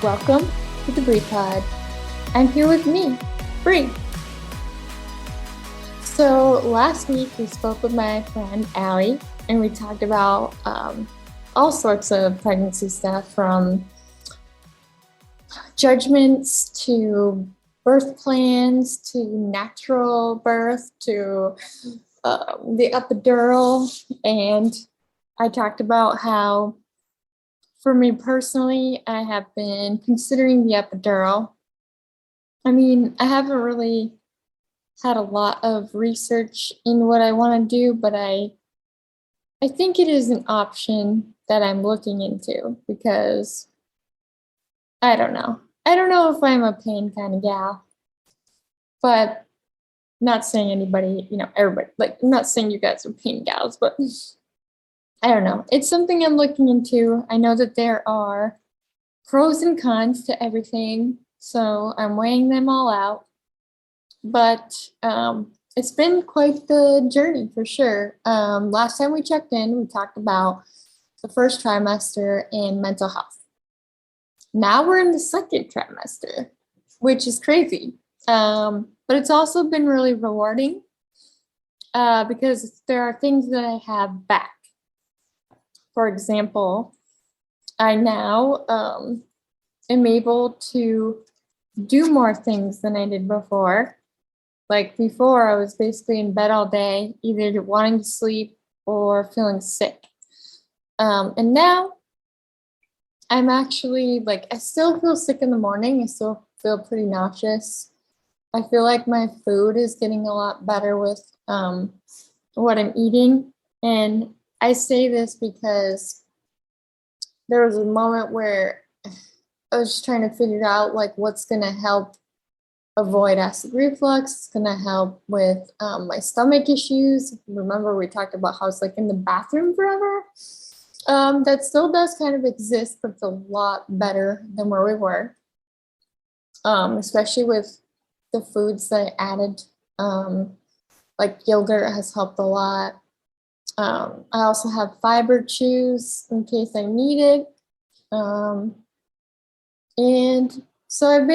Welcome to the Bree Pod. I'm here with me, Bree. So last week we spoke with my friend Allie, and we talked about all sorts of pregnancy stuff, from judgments to birth plans to natural birth to the epidural. And I talked about how, for me personally, I have been considering the epidural. I mean, I haven't really had a lot of research in what I want to do, but I think it is an option that I'm looking into, because I don't know. I don't know if I'm a pain kind of gal, but not saying anybody, everybody, I'm not saying you guys are pain gals, but I don't know. It's something I'm looking into. I know that there are pros and cons to everything, so I'm weighing them all out. But it's been quite the journey for sure. Last time we checked in, we talked about the first trimester and mental health. Now we're in the second trimester, which is crazy. But it's also been really rewarding because there are things that I have back. For example, I now am able to do more things than I did before. Like before, I was basically in bed all day, either wanting to sleep or feeling sick. And now I'm actually I still feel sick in the morning. I still feel pretty nauseous. I feel like my food is getting a lot better with what I'm eating. And I say this because there was a moment where I was just trying to figure out what's going to help avoid acid reflux. It's going to help with my stomach issues. Remember, we talked about how it's in the bathroom forever. That still does kind of exist, but it's a lot better than where we were, especially with the foods that I added. Yogurt has helped a lot. I also have fiber chews in case I need it. And so I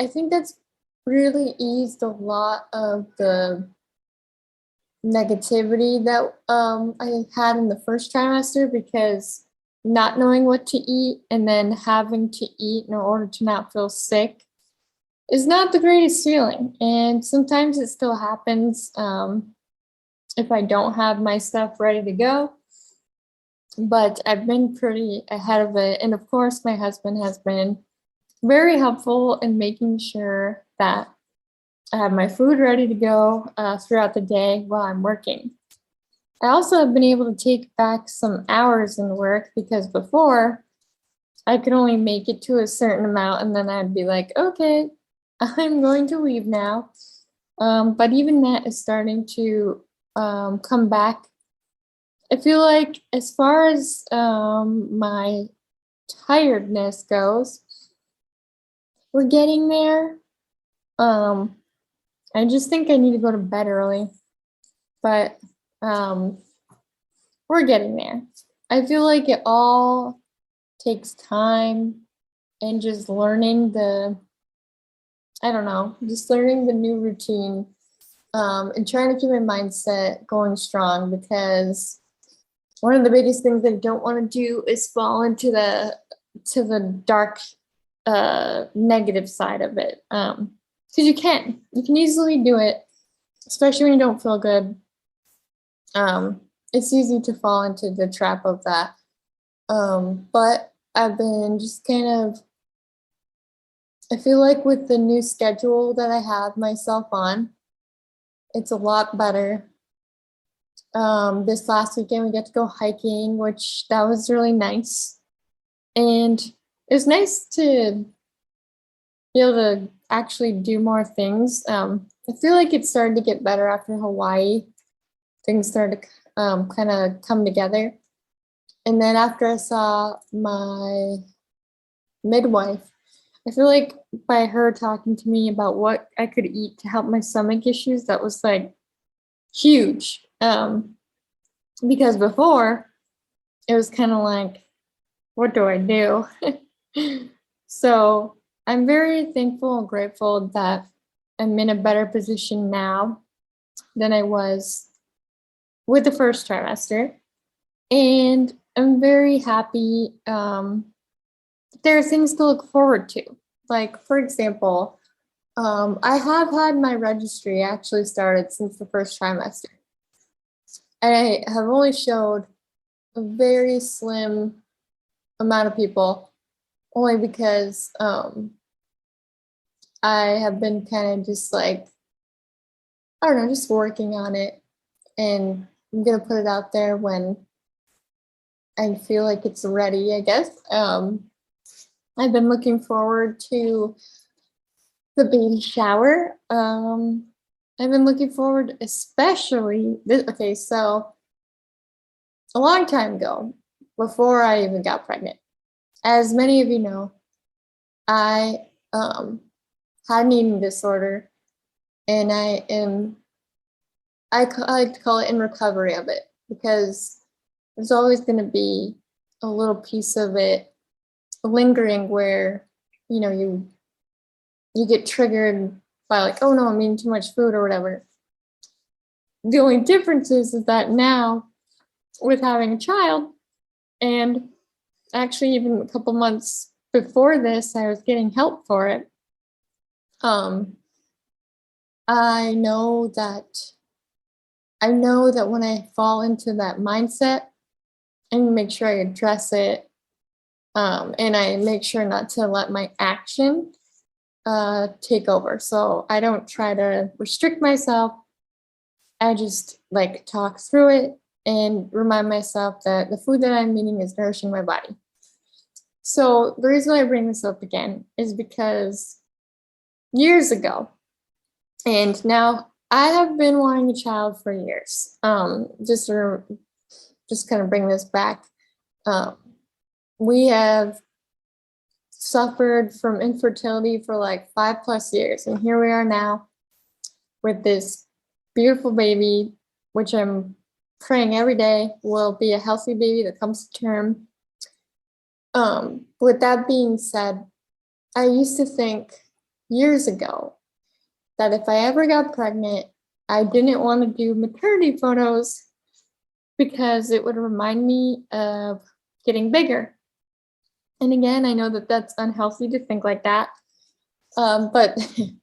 think that's really eased a lot of the negativity that I had in the first trimester, because not knowing what to eat and then having to eat in order to not feel sick is not the greatest feeling. And sometimes it still happens if I don't have my stuff ready to go. But I've been pretty ahead of it. And of course, my husband has been very helpful in making sure that I have my food ready to go throughout the day while I'm working. I also have been able to take back some hours in work, because before I could only make it to a certain amount and then I'd be like, okay, I'm going to leave now. But even that is starting to come back. I feel like as far as my tiredness goes, we're getting there. I just think I need to go to bed early, but we're getting there. I feel like it all takes time and just learning just learning the new routine, and trying to keep my mindset going strong, because one of the biggest things I don't want to do is fall into the dark negative side of it. Because you can easily do it, especially when you don't feel good. It's easy to fall into the trap of that. But I've been just I feel like with the new schedule that I have myself on, it's a lot better. This last weekend we got to go hiking, which that was really nice. And it was nice to be able to actually do more things. I feel like it started to get better after Hawaii. Things started to kind of come together. And then after I saw my midwife, I feel like by her talking to me about what I could eat to help my stomach issues, that was huge. Because before it was kind of what do I do? So I'm very thankful and grateful that I'm in a better position now than I was with the first trimester. And I'm very happy. There are things to look forward to. Like, for example, I have had my registry actually started since the first trimester. I have only showed a very slim amount of people, only because I have been kind of just like, I don't know, just working on it. And I'm going to put it out there when I feel like it's ready, I guess. I've been looking forward to the baby shower. I've been looking forward, especially this. Okay, so a long time ago, before I even got pregnant, as many of you know, I had an eating disorder, and I like to call it in recovery of it, because there's always going to be a little piece of it lingering where you get triggered by like, oh no, I'm eating too much food or whatever. The only difference is that now, with having a child, and actually even a couple months before this, I was getting help for it. I know that when I fall into that mindset, and make sure I address it, and I make sure not to let my action take over. So I don't try to restrict myself. I just like talk through it and remind myself that the food that I'm eating is nourishing my body. So the reason I bring this up again is because years ago, and now I have been wanting a child for years. Just kind of bring this back. We have suffered from infertility for like 5+ years, and here we are now with this beautiful baby, which I'm praying every day will be a healthy baby that comes to term. With that being said, I used to think years ago that if I ever got pregnant, I didn't want to do maternity photos because it would remind me of getting bigger. And again, I know that that's unhealthy to think like that, but an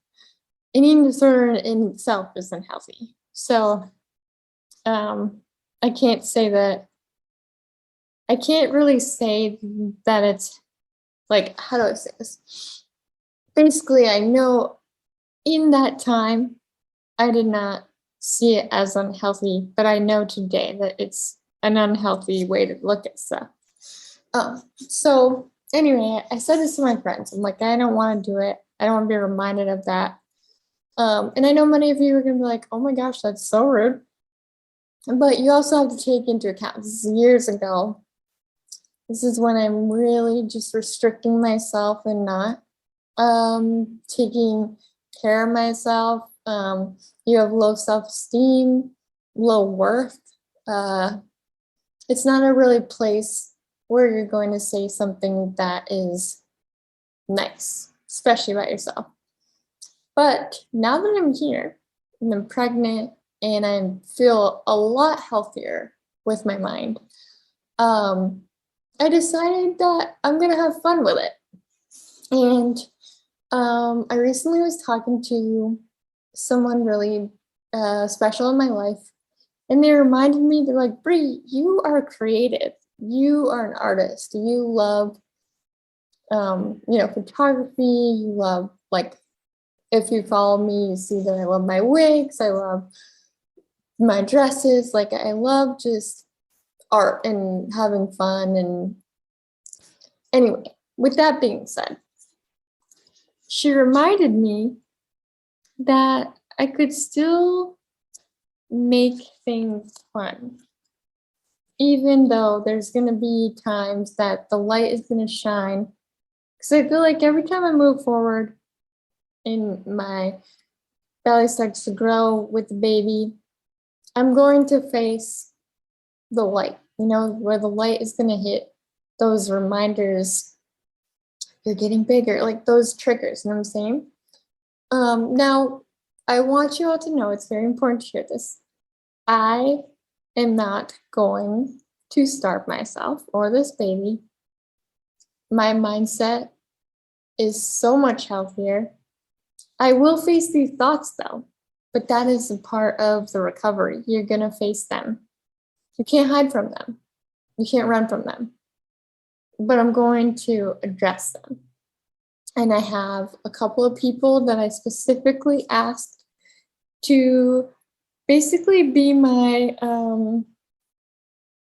eating disorder in itself is unhealthy. So I can't really say that it's like, how do I say this? Basically, I know in that time, I did not see it as unhealthy, but I know today that it's an unhealthy way to look at stuff. So anyway, I said this to my friends. I'm like, I don't want to do it. I don't want to be reminded of that. And I know many of you are going to be like, oh my gosh, that's so rude. But you also have to take into account, this is years ago. This is when I'm really just restricting myself and not taking care of myself. You have low self-esteem, low worth. It's not a really place where you're going to say something that is nice, especially about yourself. But now that I'm here and I'm pregnant and I feel a lot healthier with my mind, I decided that I'm going to have fun with it. And I recently was talking to someone really special in my life, and they reminded me, they're like, Bree, you are creative. You are an artist. You love, photography. You love, like, if you follow me, you see that I love my wigs. I love my dresses. Like, I love just art and having fun. And anyway, with that being said, she reminded me that I could still make things fun, even though there's going to be times that the light is going to shine. Because I feel like every time I move forward and my belly starts to grow with the baby, I'm going to face the light, where the light is going to hit those reminders you're getting bigger, like those triggers, you know what I'm saying? Now, I want you all to know, it's very important to hear this. I am not going to starve myself or this baby. My mindset is so much healthier. I will face these thoughts though, but that is a part of the recovery. You're going to face them. You can't hide from them. You can't run from them. But I'm going to address them. And I have a couple of people that I specifically asked to basically be my,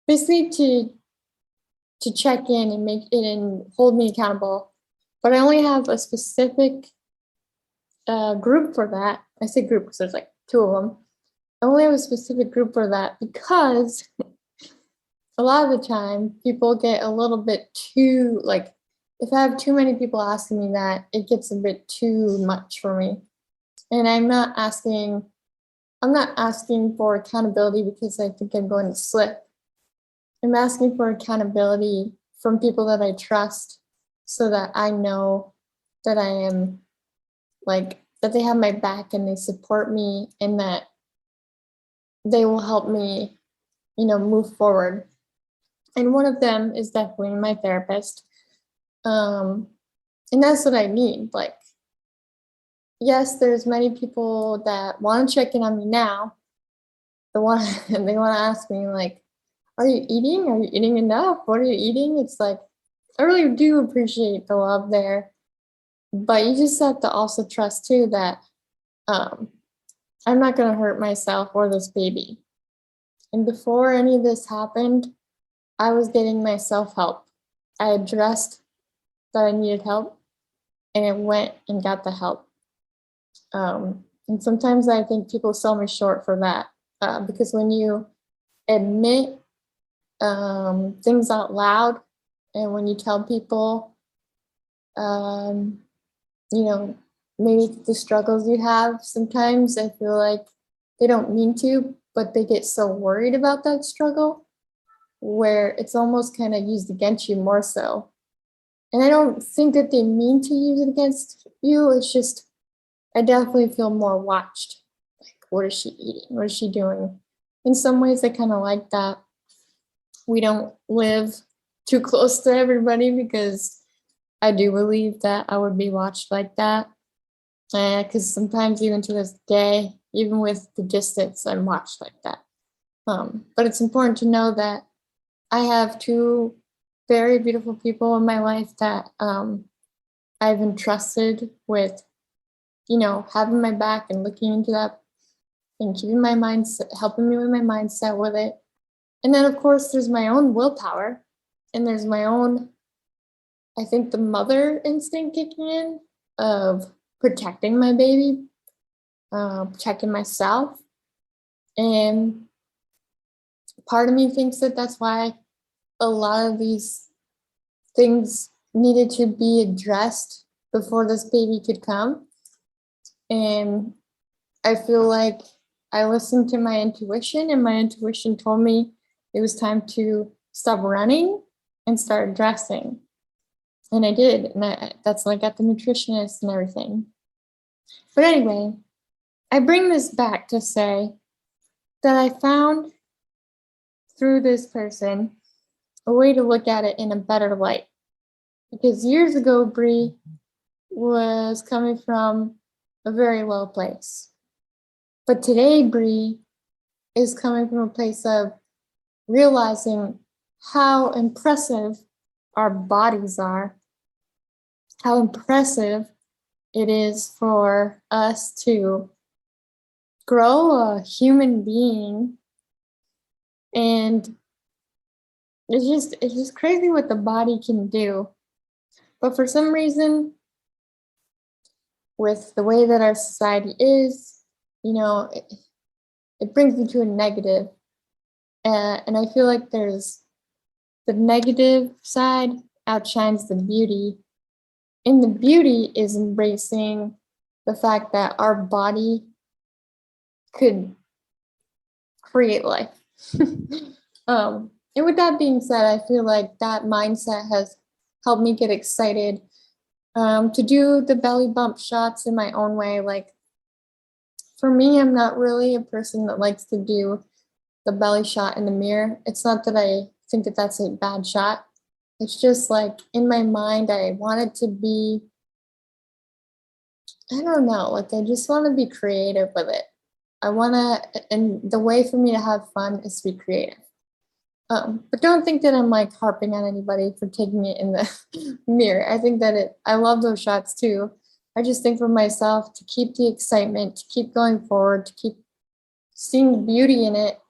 basically to check in and make it and hold me accountable. But I only have a specific group for that. I say group because there's like 2 of them. I only have a specific group for that because a lot of the time people get a little bit too, like, if I have too many people asking me that, it gets a bit too much for me. And I'm not asking for accountability because I think I'm going to slip. I'm asking for accountability from people that I trust so that I know that I am like, that they have my back and they support me and that they will help me, move forward. And one of them is definitely my therapist. And that's what I need. Like, yes, there's many people that want to check in on me now. They want to ask me like, are you eating? Are you eating enough? What are you eating? It's like, I really do appreciate the love there. But you just have to also trust too that I'm not going to hurt myself or this baby. And before any of this happened, I was getting myself help. I addressed that I needed help and I went and got the help. And sometimes I think people sell me short for that because when you admit things out loud and when you tell people, maybe the struggles you have, sometimes I feel like they don't mean to, but they get so worried about that struggle where it's almost kind of used against you more so. And I don't think that they mean to use it against you. It's just, I definitely feel more watched. Like, what is she eating? What is she doing? In some ways, I kind of like that. We don't live too close to everybody because I do believe that I would be watched like that. Because sometimes even to this day, even with the distance, I'm watched like that. But it's important to know that I have 2 very beautiful people in my life that I've entrusted with, having my back and looking into that and keeping my mindset, helping me with my mindset with it. And then, of course, there's my own willpower and there's my own, I think, the mother instinct kicking in of protecting my baby, protecting myself. And part of me thinks that that's why a lot of these things needed to be addressed before this baby could come. And I feel like I listened to my intuition, and my intuition told me it was time to stop running and start dressing. And I did. And that's when I got the nutritionist and everything. But anyway, I bring this back to say that I found through this person a way to look at it in a better light. Because years ago, Bree was coming from a very low place. But today, Bree is coming from a place of realizing how impressive our bodies are, how impressive it is for us to grow a human being. And it's just crazy what the body can do. But for some reason, with the way that our society is, it brings me to a negative. And I feel like there's the negative side outshines the beauty. And the beauty is embracing the fact that our body could create life. And with that being said, I feel like that mindset has helped me get excited to do the belly bump shots in my own way. Like, for me, I'm not really a person that likes to do the belly shot in the mirror. It's not that I think that that's a bad shot. It's just like in my mind, I want it to be, I don't know, like I just want to be creative with it. I want to, and the way for me to have fun is to be creative. But don't think that I'm like harping on anybody for taking it in the mirror. I think that I love those shots too. I just think for myself to keep the excitement, to keep going forward, to keep seeing the beauty in it,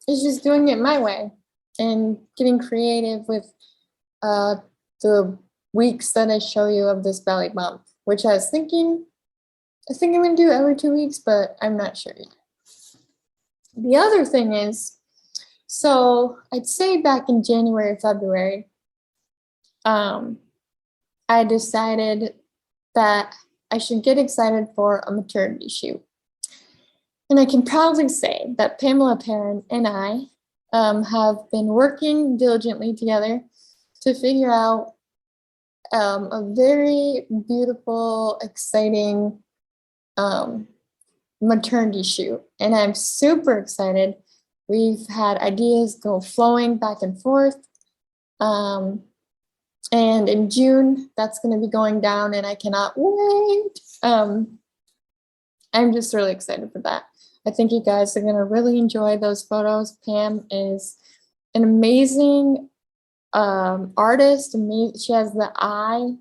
is just doing it my way and getting creative with the weeks that I show you of this belly bump, which I think I'm gonna do every 2 weeks, but I'm not sure yet. The other thing is, so I'd say back in January, February, I decided that I should get excited for a maternity shoot. And I can proudly say that Pamela Perrin and I have been working diligently together to figure out a very beautiful, exciting maternity shoot. And I'm super excited. We've had ideas go flowing back and forth. And in June, that's going to be going down, and I cannot wait. I'm just really excited for that. I think you guys are going to really enjoy those photos. Pam is an amazing artist. She has the eye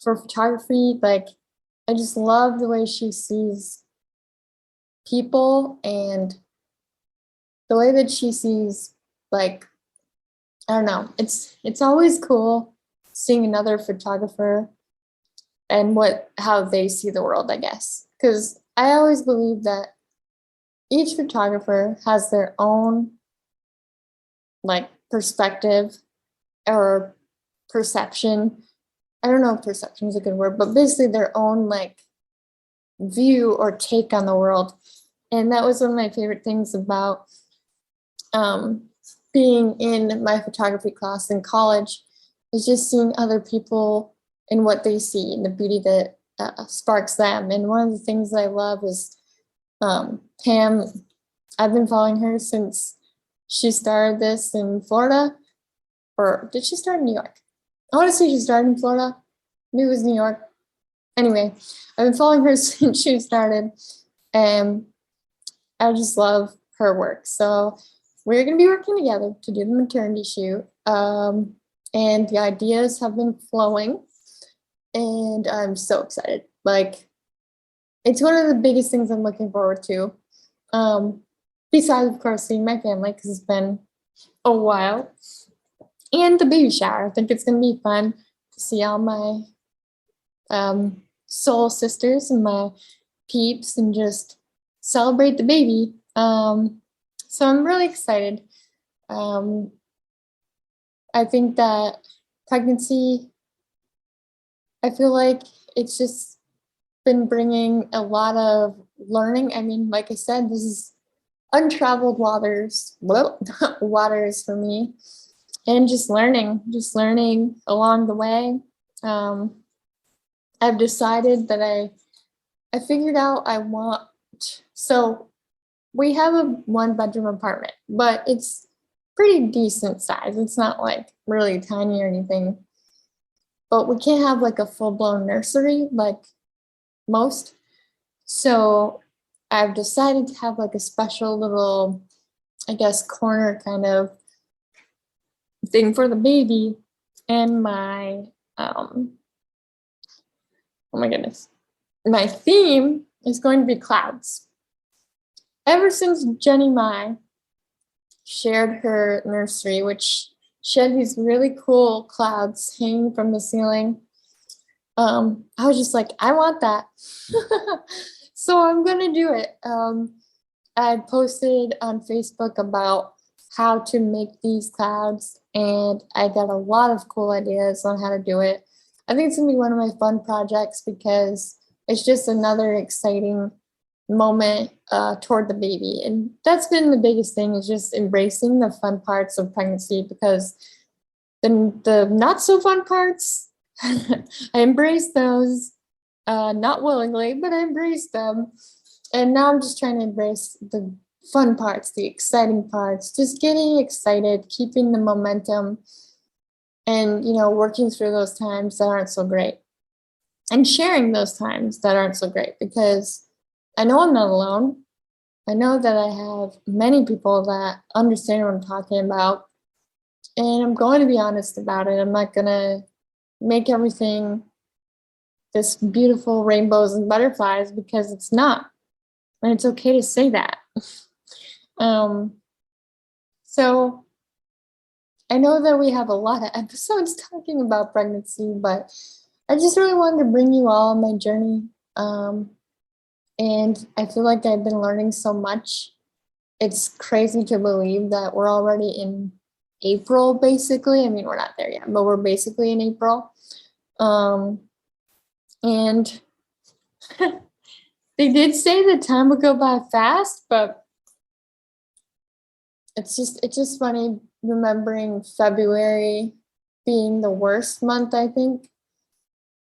for photography. Like, I just love the way she sees people and the way that she sees, like, I don't know. It's always cool seeing another photographer and how they see the world, I guess. Because I always believe that each photographer has their own like perspective or perception. I don't know if perception is a good word, but basically their own like view or take on the world. And that was one of my favorite things about being in my photography class in college, is just seeing other people and what they see and the beauty that sparks them. And one of the things that I love is Pam. I've been following her since she started this in Florida, or did she start in New York? I want to say she started in Florida. Maybe it was New York. Anyway, I've been following her since she started, and I just love her work. So we're going to be working together to do the maternity shoot, and the ideas have been flowing, and I'm so excited. Like, it's one of the biggest things I'm looking forward to, besides, of course, seeing my family, because it's been a while, and the baby shower. I think it's going to be fun to see all my soul sisters and my peeps and just celebrate the baby. So I'm really excited. I think that pregnancy, I feel like it's just been bringing a lot of learning. I mean, like I said, this is untraveled waters, waters for me, and just learning along the way. I've decided that I figured out so we have a 1-bedroom apartment, but it's pretty decent size. It's not like really tiny or anything, but we can't have like a full-blown nursery like most. So I've decided to have like a special little, I guess, corner kind of thing for the baby. And my, oh my goodness, my theme is going to be clouds. Ever since Jenny Mai shared her nursery, which she had these really cool clouds hanging from the ceiling, I was just like, I want that. So I'm gonna do it. I posted on Facebook about how to make these clouds, and I got a lot of cool ideas on how to do it. I think it's gonna be one of my fun projects because it's just another exciting moment toward the baby. And that's been the biggest thing, is just embracing the fun parts of pregnancy, because the not so fun parts I embraced those, not willingly, but I embraced them. And now I'm just trying to embrace the fun parts, the exciting parts, just getting excited, keeping the momentum, and, working through those times that aren't so great and sharing those times that aren't so great, because I know I'm not alone. I know that I have many people that understand what I'm talking about, and I'm going to be honest about it. I'm not going to make everything this beautiful rainbows and butterflies, because it's not. And it's okay to say that. So I know that we have a lot of episodes talking about pregnancy, but I just really wanted to bring you all on my journey. And I feel like I've been learning so much. It's crazy to believe that we're already in April, basically. I mean, we're not there yet, but we're basically in April. And they did say the time would go by fast, but it's just funny remembering February being the worst month, I think,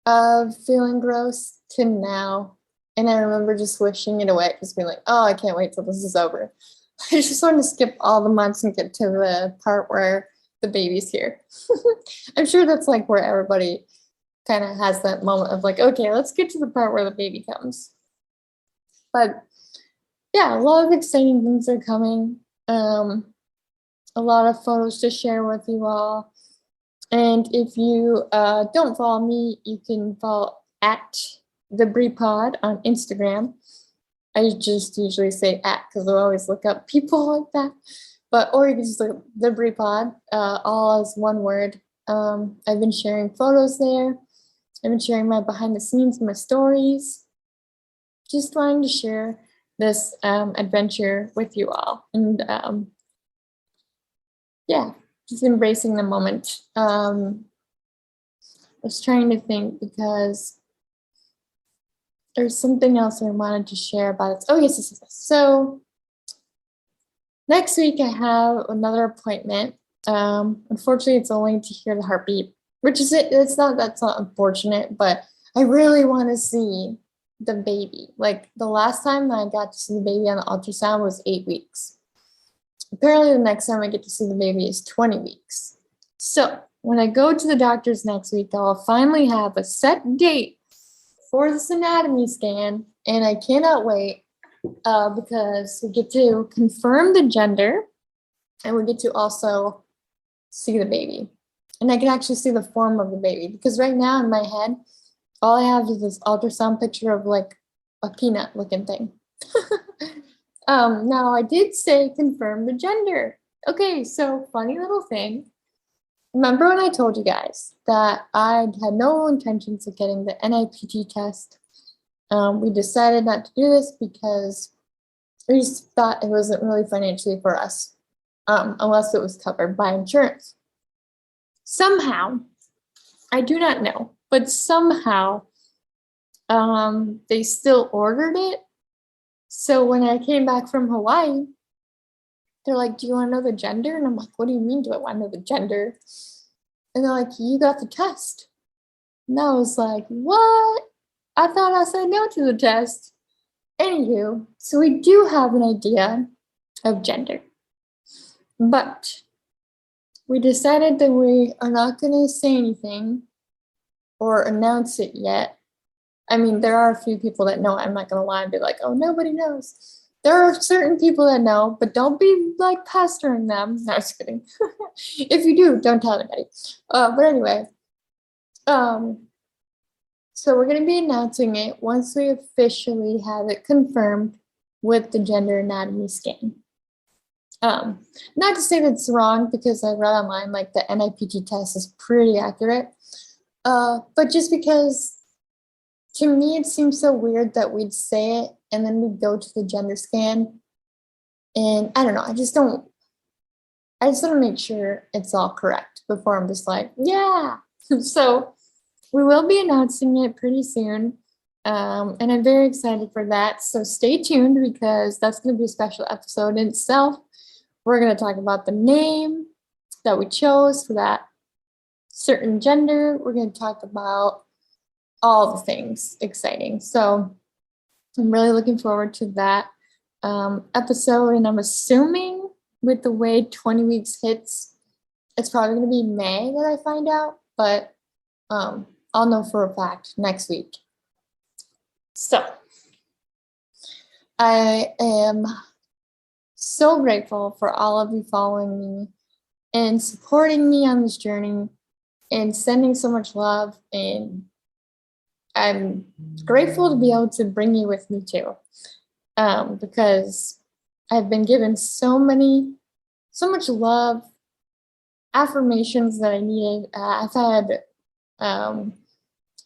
of feeling gross to now. And I remember just wishing it away, just being like, oh, I can't wait till this is over. I just want to skip all the months and get to the part where the baby's here. I'm sure that's like where everybody kind of has that moment of like, okay, let's get to the part where the baby comes. But yeah, a lot of exciting things are coming. A lot of photos to share with you all. And if you don't follow me, you can follow at the Brie Pod on Instagram. I just usually say at because I always look up people like that. Or you can just look up the Brie Pod, all as one word. I've been sharing photos there. I've been sharing my behind the scenes, my stories. Just wanting to share this adventure with you all. And yeah, just embracing the moment. I was trying to think because there's something else I wanted to share about it. Oh, yes. So next week I have another appointment. Unfortunately, it's only to hear the heartbeat, which is it. That's not unfortunate, but I really want to see the baby. Like the last time that I got to see the baby on the ultrasound was 8 weeks. Apparently the next time I get to see the baby is 20 weeks. So when I go to the doctor's next week, I'll finally have a set date for this anatomy scan, and I cannot wait because we get to confirm the gender, and we get to also see the baby. And I can actually see the form of the baby, because right now in my head, all I have is this ultrasound picture of like a peanut looking thing. Now I did say confirm the gender. Okay, so funny little thing. Remember when I told you guys that I had no intentions of getting the NIPT test? We decided not to do this because we just thought it wasn't really financially for us, unless it was covered by insurance. Somehow, I do not know, but somehow they still ordered it. So when I came back from Hawaii, they're like, do you want to know the gender? And I'm like, what do you mean, do I want to know the gender? And they're like, you got the test. And I was like, what? I thought I said no to the test. Anywho, so we do have an idea of gender. But we decided that we are not going to say anything or announce it yet. I mean, there are a few people that know. I'm not going to lie and be like, oh, nobody knows. There are certain people that know, but don't be like pestering them. No, I was kidding. If you do, don't tell anybody. But anyway, so we're going to be announcing it once we officially have it confirmed with the gender anatomy scan. Not to say that's wrong, because I read online like the NIPT test is pretty accurate. But just because to me it seems so weird that we'd say it and then we'd go to the gender scan. And I don't know, I just want to make sure it's all correct before I'm just like, yeah. So we will be announcing it pretty soon. And I'm very excited for that. So stay tuned, because that's going to be a special episode in itself. We're going to talk about the name that we chose for that certain gender. We're going to talk about all the things exciting. So I'm really looking forward to that episode. And I'm assuming with the way 20 weeks hits, it's probably going to be May that I find out, but I'll know for a fact next week. So I am so grateful for all of you following me and supporting me on this journey and sending so much love. And I'm grateful to be able to bring you with me too, because I've been given so much love, affirmations that I needed. I've had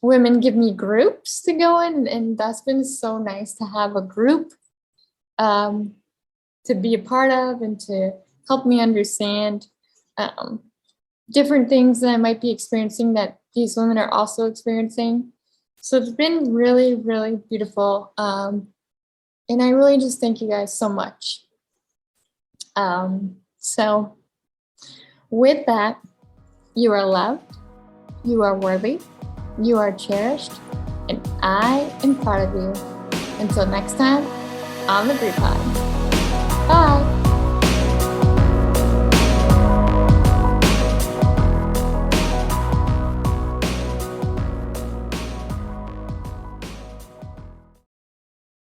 women give me groups to go in, and that's been so nice to have a group to be a part of and to help me understand different things that I might be experiencing that these women are also experiencing. So it's been really, really beautiful. And I really just thank you guys so much. So with that, you are loved, you are worthy, you are cherished, and I am proud of you. Until next time, on the Group Pod. Bye.